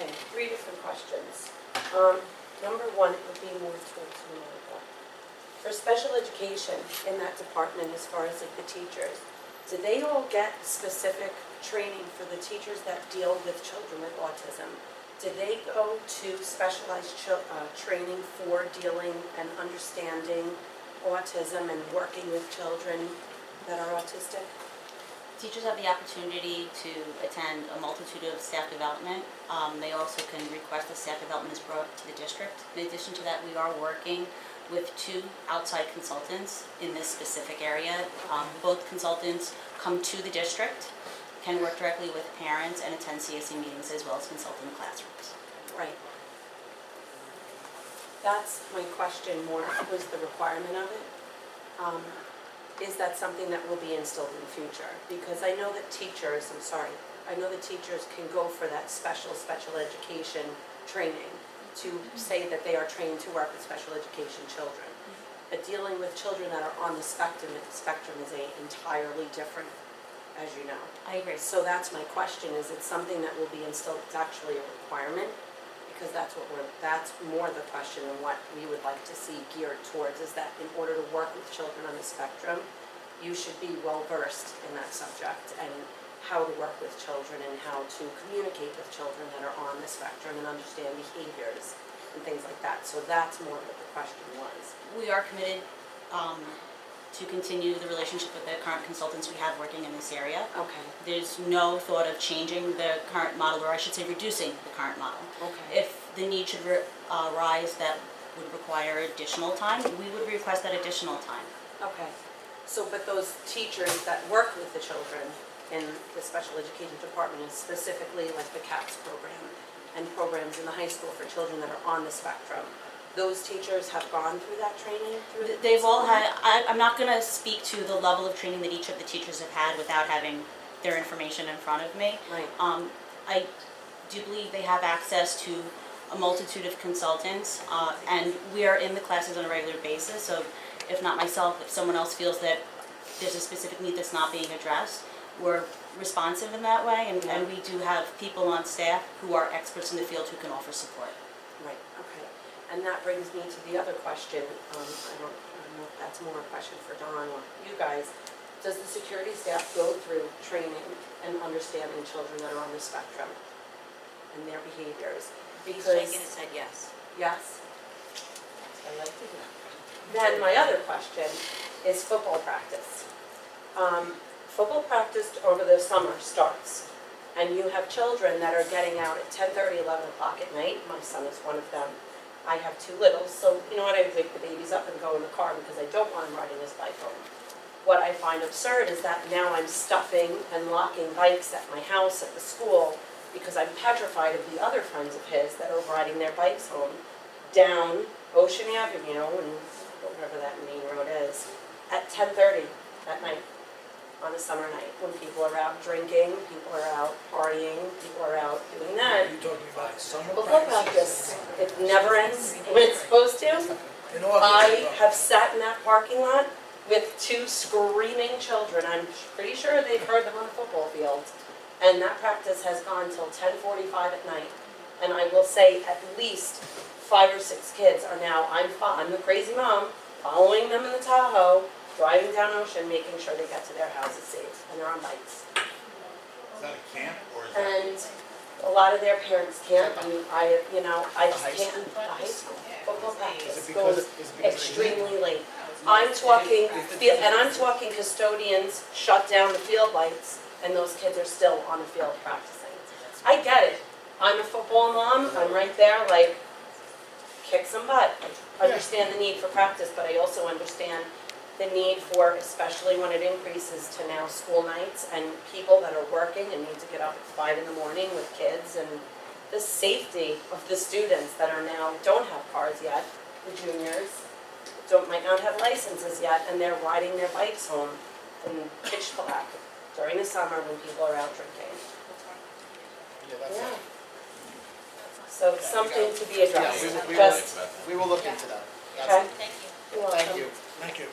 Okay, 3 different questions. Number one, it would be more towards Monica. For special education in that department, as far as like the teachers, do they all get specific training for the teachers that deal with children with autism? Do they go to specialized training for dealing and understanding autism and working with children that are autistic? Teachers have the opportunity to attend a multitude of staff development. They also can request that staff development is brought to the district. In addition to that, we are working with 2 outside consultants in this specific area. Both consultants come to the district, can work directly with parents and attend CSE meetings as well as consult in the classrooms. Right. That's my question more, was the requirement of it. Is that something that will be instilled in the future? Because I know that teachers, I know that teachers can go for that special education training to say that they are trained to work with special education children. But dealing with children that are on the spectrum is entirely different, as you know. I agree. So that's my question, is it something that will be instilled, it's actually a requirement? Because that's more the question, and what we would like to see geared towards is that in order to work with children on the spectrum, you should be well versed in that subject and how to work with children and how to communicate with children that are on the spectrum and understand behaviors and things like that. So that's more what the question was. We are committed to continue the relationship with the current consultants we have working in this area. Okay. There's no thought of changing the current model, or I should say reducing the current model. Okay. If the need should arise that would require additional time, we would request that additional time. Okay. So, but those teachers that work with the children in the special education department, and specifically like the CAPS program and programs in the high school for children that are on the spectrum, those teachers have gone through that training? They've all had, I'm not going to speak to the level of training that each of the teachers have had without having their information in front of me. Right. I do believe they have access to a multitude of consultants, and we are in the classes on a regular basis, so if not myself, if someone else feels that there's a specific need that's not being addressed, we're responsive in that way, and we do have people on staff who are experts in the field who can offer support. Right, okay. And that brings me to the other question. I don't know if that's more a question for Dawn or you guys. Does the security staff go through training and understanding children that are on the spectrum and their behaviors? He's shaking his head yes. Yes? I like to hear. Then my other question is football practice. Football practice over the summer starts, and you have children that are getting out at 10:30, 11 o'clock at night. My son is one of them. I have 2 littles, so you know what, I wake the babies up and go in the car because I don't want him riding his bike home. What I find absurd is that now I'm stuffing and locking bikes at my house, at the school, because I'm petrified of the other friends of his that are riding their bikes home down Ocean Avenue and whatever that main road is at 10:30 at night on a summer night when people are out drinking, people are out partying, people are out doing that. Are you talking about summer Football practice, it never ends when it's supposed to. In I August. have sat in that parking lot with 2 screaming children. I'm pretty sure they've heard them on the football field. And that practice has gone till 10:45 at night. And I will say at least 5 or 6 kids are now, I'm the crazy mom, following them in the Tahoe, driving down Ocean, making sure they get to their houses safe, and they're on bikes. Is that a camp or is that? And a lot of their parents can't, and I just high can't, school the high school football practice Is it goes because they extremely late. I'm talking, and I'm talking custodians shut down the field lights, and those kids are still on the field practicing. I get it. I'm a football mom, I'm right there, like, kick some butt. I understand the need for practice, but I also understand the need for, especially when it increases to now school nights and people that are working and need to get up at 5 in the morning with kids, and the safety of the students that are now, don't have cars yet, the juniors, might not have licenses yet, and they're riding their bikes home in pitch black during the summer when people are out drinking. Yeah, that's Yeah. it. So it's something to be addressed. Yeah, Just, we will look into that. okay? Thank you. You're welcome. Thank you. Thank you.